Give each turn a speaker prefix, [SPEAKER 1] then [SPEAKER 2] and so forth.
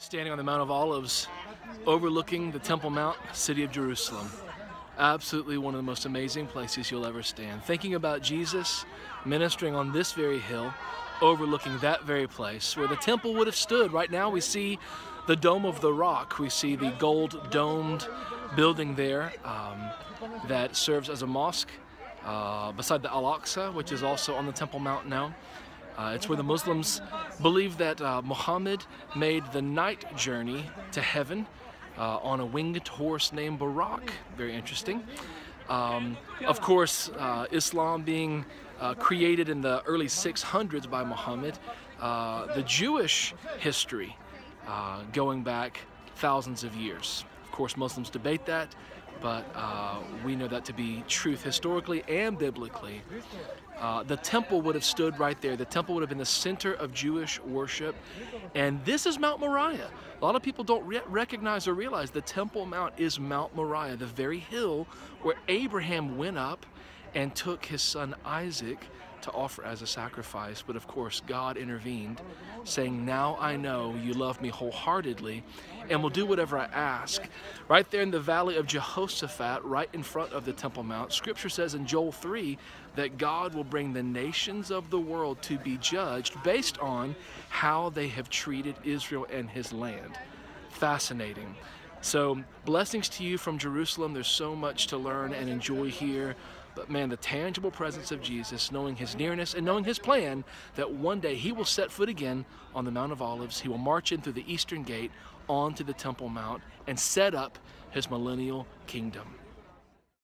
[SPEAKER 1] Standing on the Mount of Olives, overlooking the Temple Mount, city of Jerusalem. Absolutely one of the most amazing places you'll ever stand. Thinking about Jesus ministering on this very hill, overlooking that very place where the temple would have stood. Right now we see the Dome of the Rock. We see the gold domed building there that serves as a mosque beside the Al-Aqsa, which is also on the Temple Mount now. It's where the Muslims believe that Muhammad made the night journey to heaven on a winged horse named Barak. Very interesting. Of course, Islam being created in the early 600s by Muhammad, the Jewish history going back thousands of years. Of course, Muslims debate that, but we know that to be truth historically and biblically. The temple would have stood right there. The temple would have been the center of Jewish worship. And this is Mount Moriah. A lot of people don't recognize or realize the Temple Mount is Mount Moriah, the very hill where Abraham went up and took his son Isaac to offer as a sacrifice. But of course, God intervened, saying, "Now I know you love me wholeheartedly and will do whatever I ask." Right there in the valley of Jehoshaphat, right in front of the Temple Mount, Scripture says in Joel 3 that God will bring the nations of the world to be judged based on how they have treated Israel and his land. Fascinating. So blessings to you from Jerusalem. There's so much to learn and enjoy here. But man, the tangible presence of Jesus, knowing his nearness and knowing his plan that one day he will set foot again on the Mount of Olives. He will march in through the eastern gate onto the Temple Mount and set up his millennial kingdom.